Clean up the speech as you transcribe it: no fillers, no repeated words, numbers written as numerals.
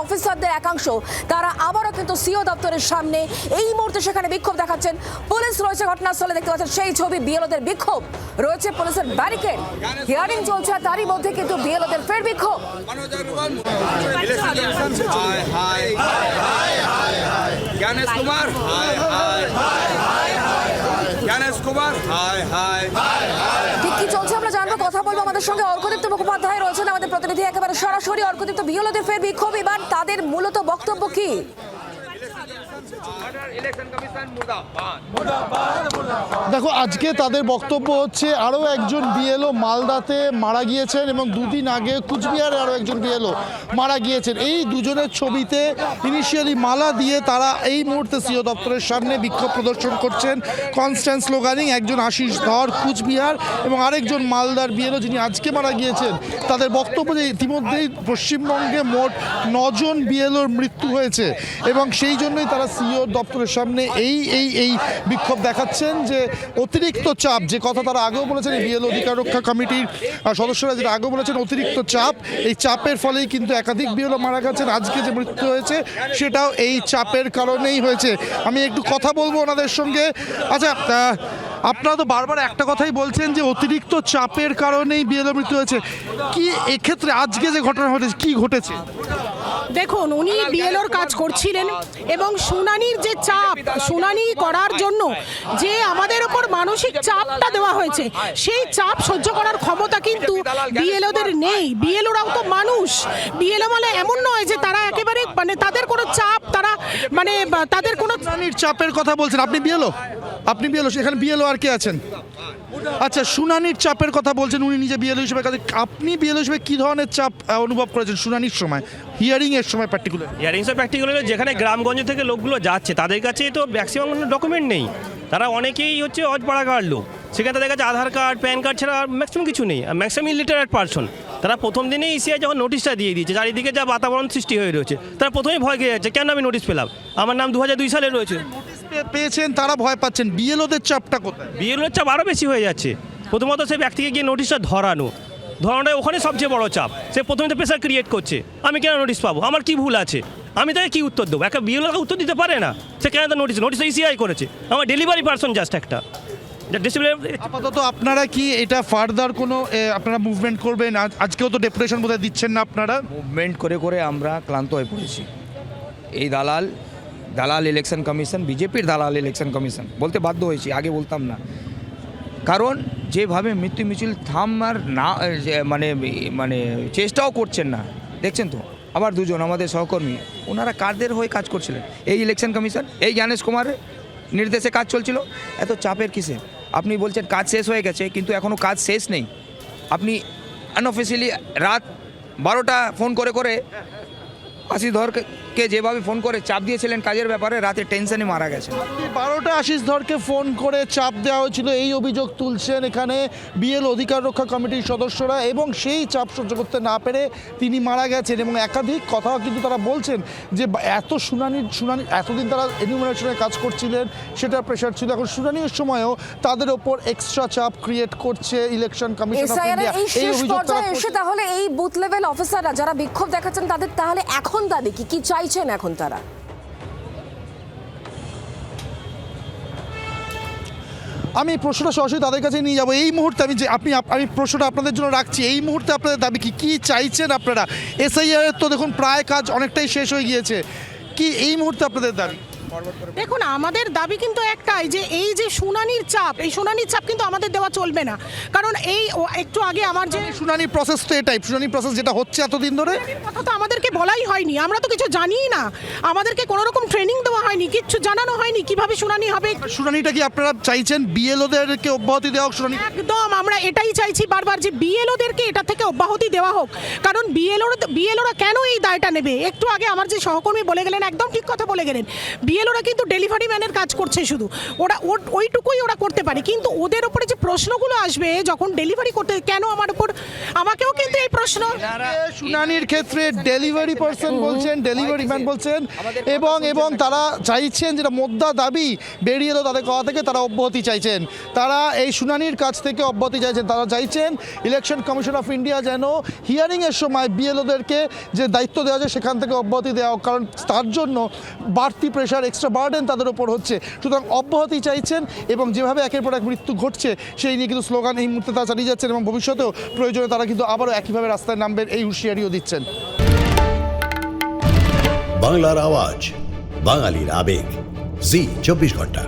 অফিসারদের একাংশ তারা আবারও কিন্তু সিও দপ্তরের সামনে এই মুহূর্তে সেখানে বিক্ষোভ দেখাচ্ছেন। পুলিশ রয়েছে ঘটনাস্থলে, দেখতে পাচ্ছেন সেই ছবি, বিএলওদের বিক্ষোভ রয়েছে, পুলিশের ব্যারিকেড, হিয়ারিং চলছে, তারই মধ্যে কিন্তু বিএলওদের ফের বিক্ষোভ। জ্ঞানেশ কুমার ঠিক কি চলছে আমরা জানবো, কথা বলবো। আমাদের সঙ্গে অর্কদীপ্ত মুখোপাধ্যায় রয়েছেন, আমাদের প্রতিনিধি একেবারে সরাসরি। অর্কদীপ্ত, বিএলওদের ফের বিক্ষোভ, এবার তাদের মূলত বক্তব্য কি? দেখো, আজকে তাদের বক্তব্য হচ্ছে আরও একজন বিএলও মালদাতে মারা গিয়েছেন এবং দুদিন আগে কুচবিহারে আরও একজন বিএলও মারা গিয়েছেন। এই দুজনের ছবিতে ইনিশিয়ালি মালা দিয়ে তারা এই মুহূর্তে সিও দপ্তরের সামনে বিক্ষোভ প্রদর্শন করছেন। কনস্ট্যান্ট স্লোগানিং, একজন আশিস ধর কুচবিহার এবং আরেকজন মালদার বিএলও যিনি আজকে মারা গিয়েছেন। তাদের বক্তব্য যে ইতিমধ্যেই পশ্চিমবঙ্গে মোট 9 জন বিএলওর মৃত্যু হয়েছে এবং সেই জন্যই তারা সিও দপ্তরের সামনে এই বিক্ষোভ দেখাচ্ছেন যে অতিরিক্ত চাপ, যে কথা তারা আগেও বলেছেন, এই বিএলও অধিকার রক্ষা কমিটির সদস্যরা যেটা আগেও বলেছেন, অতিরিক্ত চাপ, এই চাপের ফলেই কিন্তু একাধিক বিএলও মারা গেছেন। আজকে যে মৃত্যু হয়েছে সেটাও এই চাপের কারণেই হয়েছে। আমি একটু কথা বলবো ওনাদের সঙ্গে। আচ্ছা, আপনারা তো বারবার একটা কথাই বলছেন যে অতিরিক্ত চাপের কারণেই বিএলও মৃত্যু হয়েছে, কি এক্ষেত্রে আজকে যে ঘটনা ঘটেছে কি ঘটেছে? দেখুন, উনি বিএলওর কাজ করছিলেন এবং শুনানির যে চাপ, শুনানি করার জন্য যে আমাদের ওপর মানসিক চাপটা দেওয়া হয়েছে, সেই চাপ সহ্য করার ক্ষমতা কিন্তু বিএলওদের নেই। বিএলওরাও তো মানুষ। বিএলও মানে এমন নয় যে তারা একেবারে মানে তাদের কোনো চাপ, তারা মানে তাদের কোনো শুনানির চাপের কথা বলছেন। আপনি বিএলও, এখানে বিএলও আর কে আছেন? আচ্ছা, শুনানির চাপের কথা বলছেন, উনি নিজে বিএলও হিসেবে কাজে। আপনি বিএলও হিসেবে কী ধরনের চাপ অনুভব করেছেন শুনানির সময়, হিয়ারিংয়ের সময় প্র্যাকটিকুলার? যেখানে গ্রামগঞ্জ থেকে লোকগুলো যাচ্ছে তাদের কাছে তো ম্যাক্সিমাম ডকুমেন্ট নেই। তারা অনেকেই হচ্ছে অজপাড়াগার লোক, সেখানে তাদের কাছে আধার কার্ড, প্যান কার্ড ছাড়া ম্যাক্সিমাম কিছু নেই। Maximum illiterate person. তারা প্রথম দিনেই ইসিআই যখন নোটিশটা দিয়ে দিয়েছে, চারিদিকে যা বাতাবরণ সৃষ্টি হয়ে রয়েছে, তারা প্রথমেই ভয় খেয়ে যাচ্ছে, কেন আমি নোটিশ পেলাম, আমার নাম 2002 সালে রয়েছে। পেয়েছেন, তারা ভয় পাচ্ছেন। বিএলওদের চাপটা কোথায়? বিএলওর চাপ আরও বেশি হয়ে যাচ্ছে। প্রথমত সে ব্যক্তিকে গিয়ে নোটিশটা ধরানোটাই ওখানে সবচেয়ে বড় চাপ। সে প্রথমে তো প্রেশার ক্রিয়েট করছে, আমি কেন নোটিশ পাবো, আমার কি ভুল আছে, আমি তাকে কি উত্তর দেবো? একটা বিএলওকে উত্তর দিতে পারে না, সে কেন তার নোটিশ ইসিআই করেছে, আমার ডেলিভারি পার্সন জাস্ট একটা। আপাতত আপনারা কি এটা ফার্দার কোনো আপনারা মুভমেন্ট করবেন? আজকেও তো ডেপুটেশন বোধহয় দিচ্ছেন না আপনারা? মুভমেন্ট করে করে আমরা ক্লান্ত হয়ে পড়েছি। এই দালাল ইলেকশন কমিশন, বিজেপির দালাল ইলেকশন কমিশন বলতে বাধ্য হয়েছি, আগে বলতাম না। কারণ যেভাবে মৃত্যু মিছিল থামার না মানে চেষ্টাও করছেন না, দেখছেন তো। আবার দুজন আমাদের সহকর্মী, ওনারা কাদের হয়ে কাজ করছিলেন? এই ইলেকশন কমিশন, এই জ্ঞানেশ কুমারের নির্দেশে কাজ চলছিল। এত চাপের কিসে? আপনি বলছেন কাজ শেষ হয়ে গেছে, কিন্তু এখনও কাজ শেষ নেই। আপনি আনঅফিসিয়ালি রাত 12টা ফোন করে আশিস ধরকে যেভাবে ফোন করে চাপ দিয়েছিলেন কাজের ব্যাপারে, রাতে টেনশনে মারা গেছে। 12টা আশিস ধরকে ফোন করে চাপ দেওয়া হয়েছিল, এই অভিযোগ তুলছেন এখানে বিএলও অধিকার রক্ষা কমিটির সদস্যরা, এবং সেই চাপ সহ্য করতে না পেরে তিনি মারা গেছেন। এবং একাধিক কথাও কিন্তু তারা বলছেন যে এত শুনানি এতদিন তারা এনিউমারেশনের কাজ করছিলেন, সেটা প্রেশার ছিল, এখন শুনানির সময়ও তাদের ওপর এক্সট্রা চাপ ক্রিয়েট করছে ইলেকশন কমিশন অফ ইন্ডিয়া। এই অভিযোগ এসে তাহলে এই বুথ লেভেল অফিসাররা যারা বিক্ষোভ দেখাচ্ছেন, তাদের তাহলে এখন দাবি কি চাইছেন এখন তারা? আমি প্রশ্নটা সরাসরি তাদের কাছে নিয়ে যাবো এই মুহূর্তে। আমি প্রশ্নটা আপনাদের জন্য রাখছি, এই মুহূর্তে আপনাদের দাবি কি চাইছেন আপনারা? এসআইআর তো দেখুন প্রায় কাজ অনেকটাই শেষ হয়ে গিয়েছে, কি এই মুহূর্তে আপনাদের দাবি? দেখুন, আমাদের দাবি কিন্তু একটাই, যে এই যে শুনানির চাপ, এই শুনানির চাপ কিন্তু আমাদের দেওয়া চলবে না। কারণ এই একটু আগে আমার যে শুনানি প্রসেস তো এটাই, শুনানি প্রসেস যেটা হচ্ছে এতদিন ধরে, কথা তো আমাদেরকে বলাই হয়নি, আমরা তো কিছু জানিই না, আমাদেরকে কোনো রকম ট্রেনিং দেওয়া হয়নি, কিচ্ছু জানানো হয়নি কিভাবে শুনানি হবে। শুনানিটা কি আপনারা চাইছেন বিএলওদেরকে অব্যাহতি দেওয়া হোক? শুনানি একদম আমরা এটাই চাইছি বারবার, যে বিএলওদেরকে এটা থেকে অব্যাহতি দেওয়া হোক। কারণ বিএলওরা কেন এই দায়টা নেবে? একটু আগে আমার যে সহকর্মী বলে গেলেন, একদম ঠিক কথা বলে গেলেন, বিএলওরা কিন্তু ডেলিভারি ম্যানের কাজ করছে, শুধু ওইটুকুই ওরা করতে পারে। কিন্তু ওদের উপরে যে প্রশ্নগুলো আসবে যখন ডেলিভারি করতে, কেন আমাকেও কিন্তু এই প্রশ্ন। শুনানির ক্ষেত্রে ডেলিভারি ডেলিভারি পার্সন বলছেন, ডেলিভারি ম্যান বলছেন, এবং তারা চাইছেন যেটা মোদ্দা দাবি বেরিয়ে এলো তাদের কথা থেকে, তারা অব্যাহতি চাইছেন, তারা এই শুনানির কাছ থেকে অব্যাহতি চাইছেন। তারা চাইছেন ইলেকশন কমিশন অফ ইন্ডিয়া যেন হিয়ারিংয়ের সময় বিএলওদেরকে যে দায়িত্ব দেওয়া যায় সেখান থেকে অব্যাহতি দেওয়া হোক, কারণ তার জন্য বাড়তি প্রেশার, এক্সট্রা বার্ডেন তাদের ওপর হচ্ছে। সুতরাং অব্যাহতি চাইছেন এবং যেভাবে একের পর এক মৃত্যু ঘটছে সেই নিয়ে কিন্তু স্লোগান এই মুহূর্তে তারা চালিয়ে যাচ্ছেন এবং ভবিষ্যতেও প্রয়োজনে তারা কিন্তু আবারও একইভাবে রাস্তায় নামবেন, এই হুঁশিয়ারিও দিচ্ছেন। বাংলার আওয়াজ, বাঙালির আবেগ, জি 24 ঘন্টা।